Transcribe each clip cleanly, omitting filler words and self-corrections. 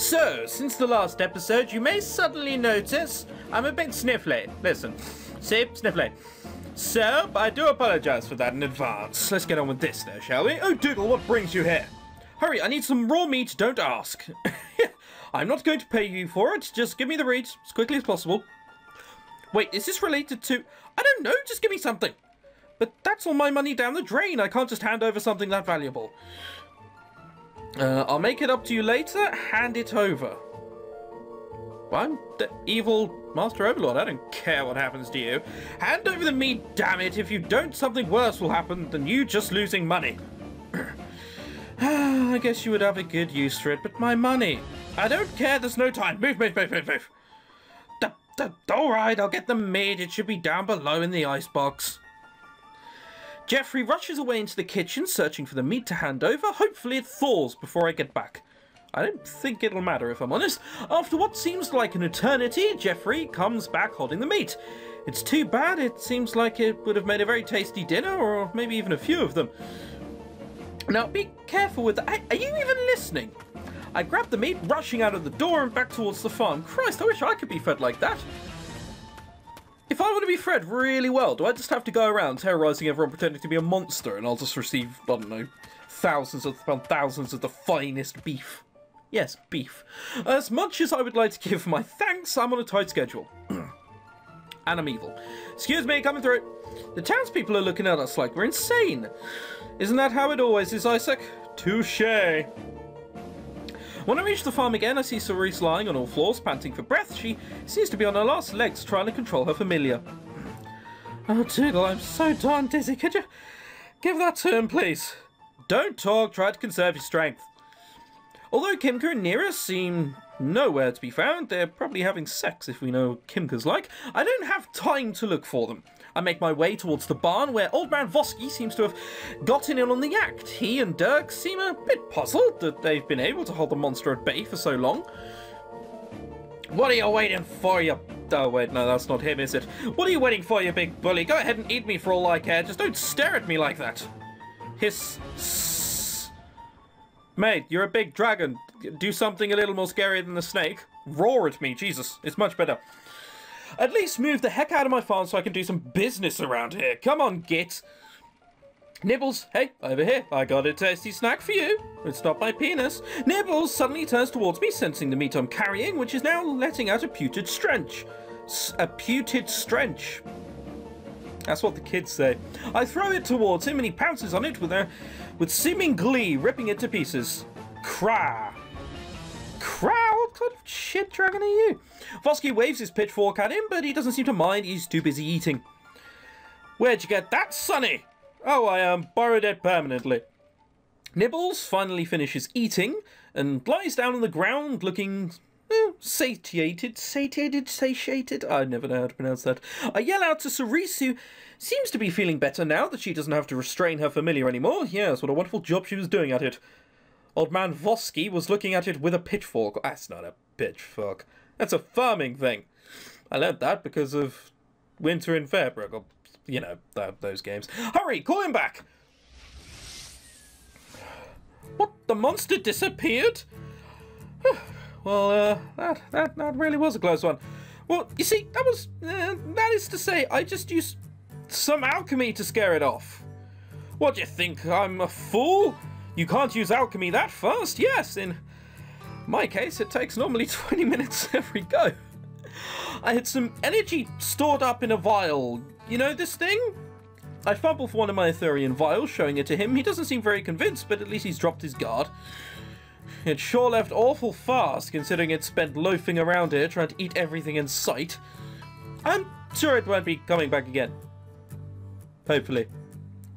So, since the last episode, you may suddenly notice I'm a bit sniffly. Listen, see, sniffly. So, I do apologize for that in advance. Let's get on with this though, shall we? Oh, Diggle, what brings you here? Hurry, I need some raw meat, don't ask. I'm not going to pay you for it, just give me the meat as quickly as possible. Wait, is this related to... I don't know, just give me something. But that's all my money down the drain, I can't just hand over something that valuable. I'll make it up to you later, hand it over. Well, I'm the evil Master Overlord, I don't care what happens to you. Hand over the meat, damn it, if you don't something worse will happen than you just losing money. I guess you would have a good use for it, but my money. I don't care, there's no time. Move, move, move, move, move. Alright, I'll get the meat, it should be down below in the icebox. Jeffrey rushes away into the kitchen, searching for the meat to hand over. Hopefully it thaws before I get back. I don't think it'll matter, if I'm honest. After what seems like an eternity, Jeffrey comes back holding the meat. It's too bad, it seems like it would have made a very tasty dinner, or maybe even a few of them. Now, be careful with that. Are you even listening? I grab the meat, rushing out of the door and back towards the farm. Christ, I wish I could be fed like that. If I want to be fed really well, do I just have to go around terrorising everyone pretending to be a monster and I'll just receive, I don't know, thousands of the finest beef? Yes, beef. As much as I would like to give my thanks, I'm on a tight schedule. And I'm evil. Excuse me, coming through. The townspeople are looking at us like we're insane. Isn't that how it always is, Isaac? Touché. When I reach the farm again, I see Cerise lying on all floors, panting for breath. She seems to be on her last legs, trying to control her familiar. Oh, Diggle, I'm so darn dizzy. Could you give that to him, please? Don't talk. Try to conserve your strength. Although Kimka and Nira seem nowhere to be found, they're probably having sex if we know what Kimka's like. I don't have time to look for them. I make my way towards the barn where Old Man Vosky seems to have gotten in on the act. He and Dirk seem a bit puzzled that they've been able to hold the monster at bay for so long. What are you waiting for, you... Oh, wait, no, that's not him, is it? What are you waiting for, you big bully? Go ahead and eat me for all I care. Just don't stare at me like that. Hiss. Mate, you're a big dragon. Do something a little more scary than the snake. Roar at me, Jesus. It's much better. At least move the heck out of my farm so I can do some business around here. Come on, git. Nibbles, hey, over here. I got a tasty snack for you. It's not my penis. Nibbles suddenly turns towards me, sensing the meat I'm carrying, which is now letting out a putrid stench. A putrid stench. That's what the kids say. I throw it towards him and he pounces on it with seeming glee, ripping it to pieces. Cry. What kind of shit dragon are you? Vosky waves his pitchfork at him, but he doesn't seem to mind. He's too busy eating. Where'd you get that, Sonny? Oh, I borrowed it permanently. Nibbles finally finishes eating and lies down on the ground looking satiated. I never know how to pronounce that. I yell out to Cerise, who seems to be feeling better now that she doesn't have to restrain her familiar anymore. Yes, what a wonderful job she was doing at it. Old Man Vosky was looking at it with a pitchfork. That's not a pitchfork. That's a farming thing. I learned that because of Winter in Fairbrook, or, you know, those games. Hurry, call him back! What? The monster disappeared? Well, that really was a close one. Well, you see, that is to say, I just used some alchemy to scare it off. What, do you think I'm a fool? You can't use alchemy that fast. Yes, in my case, it takes normally 20 minutes every go. I had some energy stored up in a vial. You know this thing? I fumble for one of my Etherian vials, showing it to him. He doesn't seem very convinced, but at least he's dropped his guard. It sure left awful fast, considering it spent loafing around here trying to eat everything in sight. I'm sure it won't be coming back again. Hopefully.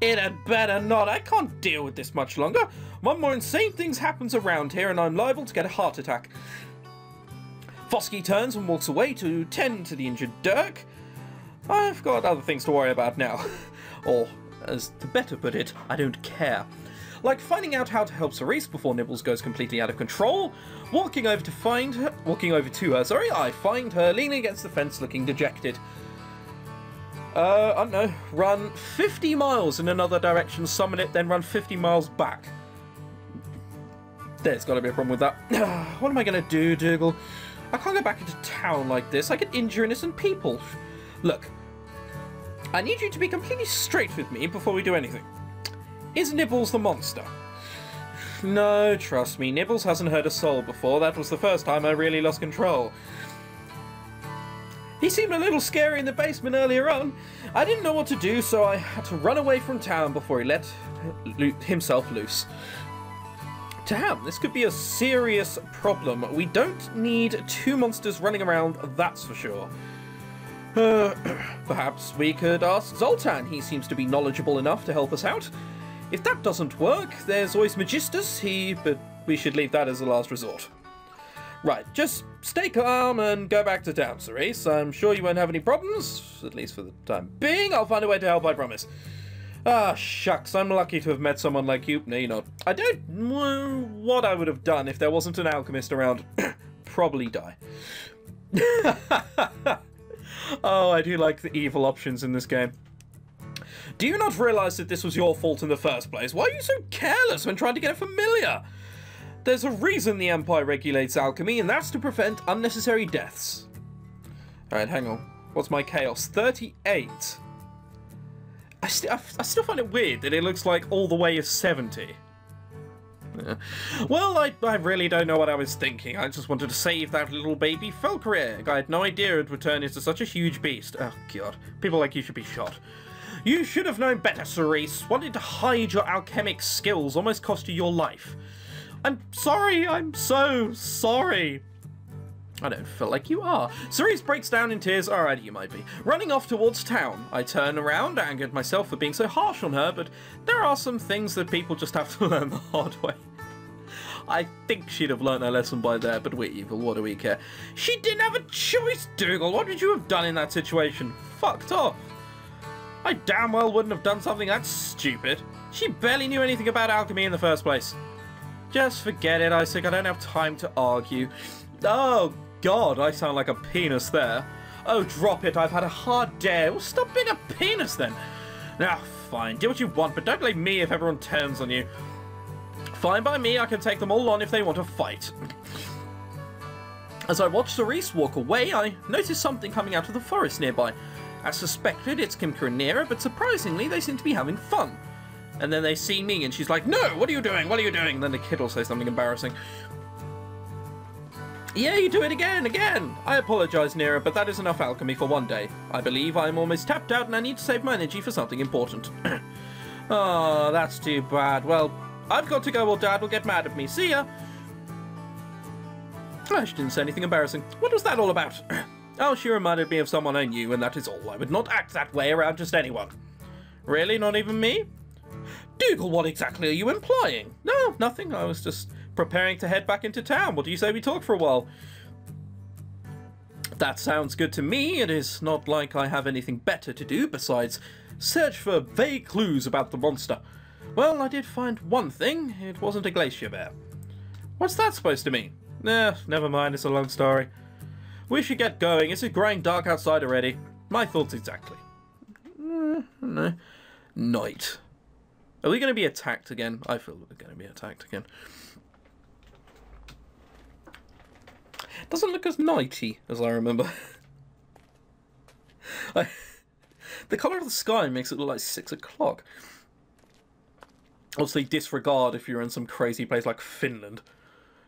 It had better not. I can't deal with this much longer. One more insane thing happens around here and I'm liable to get a heart attack. Vosky turns and walks away to tend to the injured Dirk. I've got other things to worry about now. Or, as to better put it, I don't care. Like finding out how to help Cerise before Nibbles goes completely out of control. Walking over to her, I find her leaning against the fence looking dejected. I don't know, run 50 miles in another direction, summon it, then run 50 miles back. There's got to be a problem with that. What am I going to do, Dougal? I can't go back into town like this. I could injure innocent people. Look, I need you to be completely straight with me before we do anything. Is Nibbles the monster? No, trust me, Nibbles hasn't hurt a soul before. That was the first time I really lost control. He seemed a little scary in the basement earlier on. I didn't know what to do, so I had to run away from town before he let himself loose. Damn, this could be a serious problem. We don't need two monsters running around, that's for sure. Perhaps we could ask Zoltan. He seems to be knowledgeable enough to help us out. If that doesn't work, there's always Magistus, but we should leave that as a last resort. Right, just stay calm and go back to town, Cerise. I'm sure you won't have any problems, at least for the time being. I'll find a way to help, I promise. Ah, shucks, I'm lucky to have met someone like you. No, you're not. I don't know what I would have done if there wasn't an alchemist around. Probably die. Oh, I do like the evil options in this game. Do you not realise that this was your fault in the first place? Why are you so careless when trying to get a familiar? There's a reason the Empire regulates alchemy, and that's to prevent unnecessary deaths. Alright, hang on. What's my chaos? 38. I still find it weird that it looks like all the way is 70. Yeah. Well, I really don't know what I was thinking. I just wanted to save that little baby Falcor egg. I had no idea it would turn into such a huge beast. Oh, God. People like you should be shot. You should have known better, Cerise. Wanting to hide your alchemic skills almost cost you your life. I'm sorry. I'm so sorry. I don't feel like you are. Cerise breaks down in tears. Alright, you might be. Running off towards town. I turn around, angered myself for being so harsh on her, but there are some things that people just have to learn the hard way. I think she'd have learned her lesson by there, but we're evil, what do we care? She didn't have a choice, Dougal. What would you have done in that situation? Fucked off. I damn well wouldn't have done something that stupid. She barely knew anything about alchemy in the first place. Just forget it, Isaac. I don't have time to argue. Oh, God, I sound like a penis there. Oh, drop it. I've had a hard day. Well, stop being a penis, then. Now, fine. Do what you want, but don't blame me if everyone turns on you. Fine by me. I can take them all on if they want to fight. As I watch Cerise walk away, I notice something coming out of the forest nearby. As suspected, it's Kimka and Nera, but surprisingly, they seem to be having fun. And then they see me, and she's like, "No, what are you doing? What are you doing?" And then the kid will say something embarrassing. Yeah, you do it again. I apologise, Nera, but that is enough alchemy for one day. I believe I'm almost tapped out, and I need to save my energy for something important. Oh, that's too bad. Well, I've got to go, or Dad will get mad at me. See ya. Oh, she didn't say anything embarrassing. What was that all about? Oh, she reminded me of someone I knew, and that is all. I would not act that way around just anyone. Really? Not even me? Dougal, what exactly are you implying? No, nothing. I was just preparing to head back into town. What do you say we talk for a while? That sounds good to me. It is not like I have anything better to do besides search for vague clues about the monster. Well, I did find one thing. It wasn't a glacier bear. What's that supposed to mean? Never mind. It's a long story. We should get going. It's growing dark outside already. My thoughts exactly. No. Night. Are we going to be attacked again? I feel we're going to be attacked again. Doesn't look as nighty as I remember. The colour of the sky makes it look like 6 o'clock. Obviously disregard if you're in some crazy place like Finland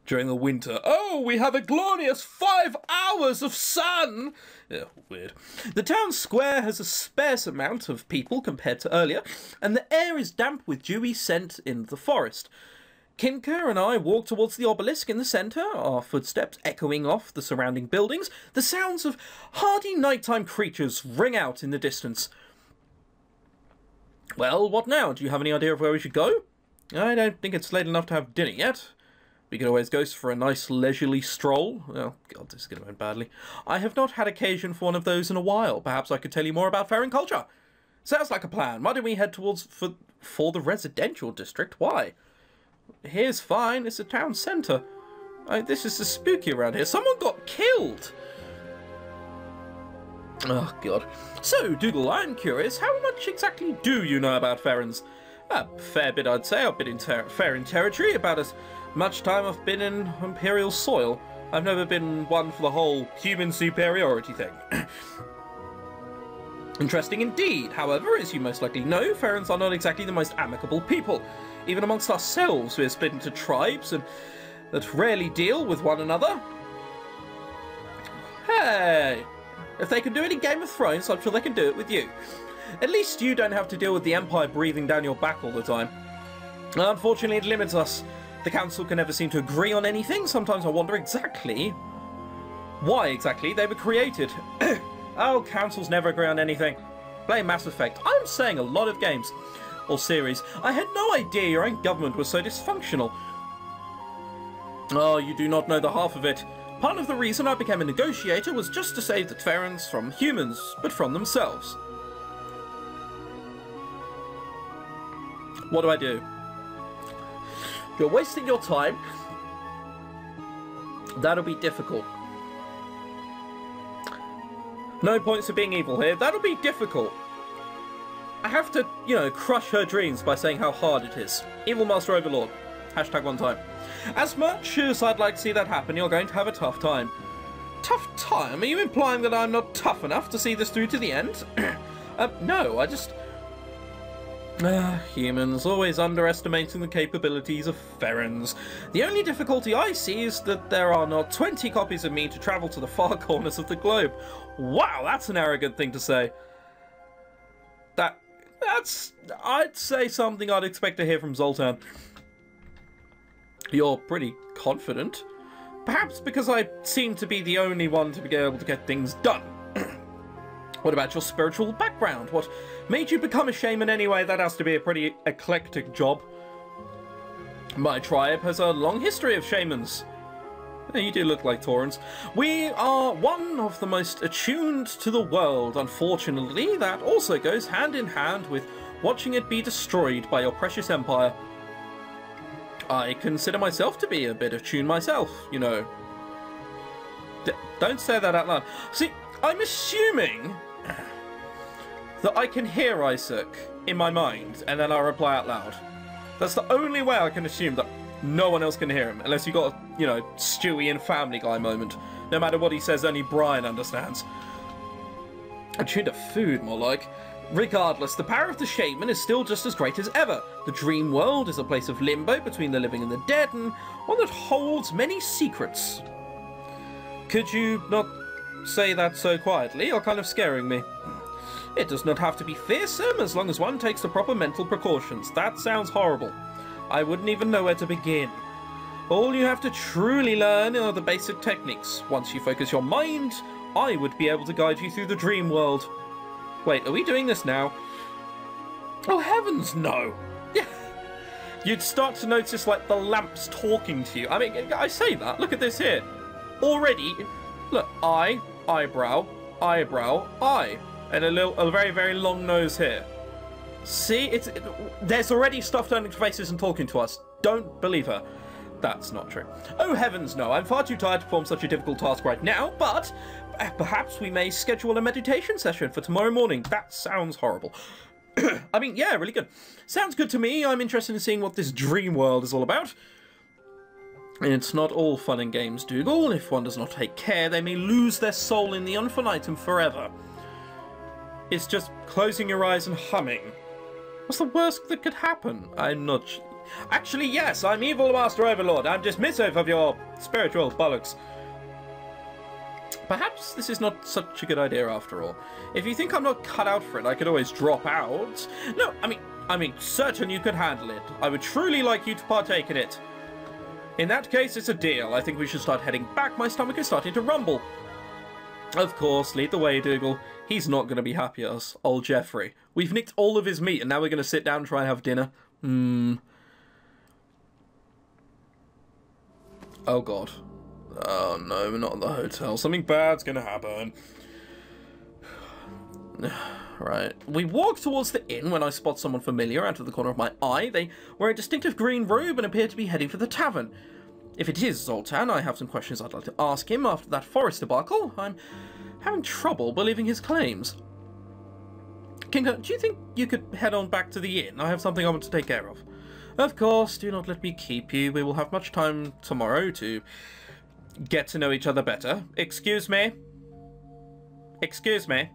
during the winter. Oh, we have a glorious 5 hours of sun! Yeah, weird. The town square has a sparse amount of people compared to earlier, and the air is damp with dewy scent in the forest. Kimka and I walk towards the obelisk in the centre, our footsteps echoing off the surrounding buildings. The sounds of hardy nighttime creatures ring out in the distance. Well, what now? Do you have any idea of where we should go? I don't think it's late enough to have dinner yet. We could always go for a nice leisurely stroll. Oh, God, this is going to end badly. I have not had occasion for one of those in a while. Perhaps I could tell you more about Farron culture. Sounds like a plan. Why don't we head towards for the residential district? Why? Here's fine. It's a town centre. This is so spooky around here. Someone got killed. Oh, God. So, Dougal, I'm curious. How much exactly do you know about Farron's? A fair bit, I'd say. I've been in Farron territory about as much time I've been in Imperial soil. I've never been one for the whole human superiority thing. Interesting indeed. However, as you most likely know, Ferens are not exactly the most amicable people. Even amongst ourselves, we're split into tribes and that rarely deal with one another. Hey! If they can do it in Game of Thrones, I'm sure they can do it with you. At least you don't have to deal with the Empire breathing down your back all the time. Unfortunately, it limits us. The Council can never seem to agree on anything. Sometimes I wonder exactly why exactly they were created. Oh, Councils never agree on anything. Blame Mass Effect. I'm saying a lot of games or series. I had no idea your own government was so dysfunctional. Oh, you do not know the half of it. Part of the reason I became a negotiator was just to save the Ferens from humans, but from themselves. What do I do? You're wasting your time. That'll be difficult. No points of being evil here. That'll be difficult. I have to, you know, crush her dreams by saying how hard it is. Evil Master Overlord. Hashtag one time. As much as I'd like to see that happen, you're going to have a tough time. Tough time? Are you implying that I'm not tough enough to see this through to the end? No, I just... humans, always underestimating the capabilities of Ferens. The only difficulty I see is that there are not 20 copies of me to travel to the far corners of the globe. Wow, that's an arrogant thing to say. That's... I'd say something I'd expect to hear from Zoltan. You're pretty confident. Perhaps because I seem to be the only one to be able to get things done. What about your spiritual background? What made you become a shaman anyway? That has to be a pretty eclectic job. My tribe has a long history of shamans. Yeah, you do look like Taurans. We are one of the most attuned to the world. Unfortunately, that also goes hand in hand with watching it be destroyed by your precious empire. I consider myself to be a bit attuned myself, you know. Don't say that out loud. See, I'm assuming that I can hear Isaac in my mind, and then I reply out loud. That's the only way I can assume that no one else can hear him, unless you got a, you know, Stewie and Family Guy moment. No matter what he says, only Brian understands. Attuned to food, more like. Regardless, the power of the shaman is still just as great as ever. The Dreamworld is a place of limbo between the living and the dead, and one that holds many secrets. Could you not say that so quietly? You're kind of scaring me. It does not have to be fearsome as long as one takes the proper mental precautions. That sounds horrible. I wouldn't even know where to begin. All you have to truly learn are the basic techniques. Once you focus your mind, I would be able to guide you through the dream world. Wait, are we doing this now? Oh heavens, no! Yeah. You'd start to notice, like, the lamps talking to you. I mean, I say that. Look at this here. Already, look, eye, eyebrow, eyebrow, eye. And a very, very long nose here. See, there's already stuff turning faces and talking to us. Don't believe her. That's not true. Oh heavens, no. I'm far too tired to perform such a difficult task right now, but perhaps we may schedule a meditation session for tomorrow morning. That sounds horrible. I mean, yeah, really good. Sounds good to me. I'm interested in seeing what this dream world is all about. It's not all fun and games, Dougal. If one does not take care, they may lose their soul in the infinitum forever. It's just closing your eyes and humming. What's the worst that could happen? I'm not... Actually, yes, I'm Evil Master Overlord. I'm dismissive of your spiritual bollocks. Perhaps this is not such a good idea after all. If you think I'm not cut out for it, I could always drop out. No, I mean, certain you could handle it. I would truly like you to partake in it. In that case, it's a deal. I think we should start heading back. My stomach is starting to rumble. Of course, lead the way, Dougal. He's not going to be happy at us, old Jeffrey. We've nicked all of his meat, and now we're going to sit down and try and have dinner. Oh, God. Oh, no, we're not in the hotel. Something bad's going to happen. Right. We walk towards the inn when I spot someone familiar out of the corner of my eye. They wear a distinctive green robe and appear to be heading for the tavern. If it is Zoltan, I have some questions I'd like to ask him after that forest debacle. I'm having trouble believing his claims. Kinga, do you think you could head on back to the inn? I have something I want to take care of. Of course, do not let me keep you. We will have much time tomorrow to get to know each other better. Excuse me? Excuse me?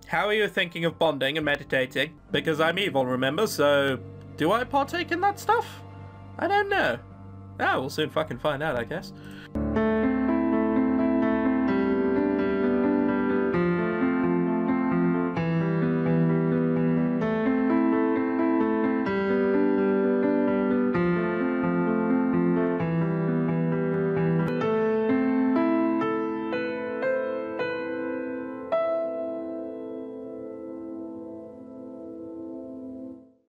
How are you thinking of bonding and meditating? Because I'm evil, remember, so do I partake in that stuff? I don't know. Ah, we'll soon fucking find out, I guess.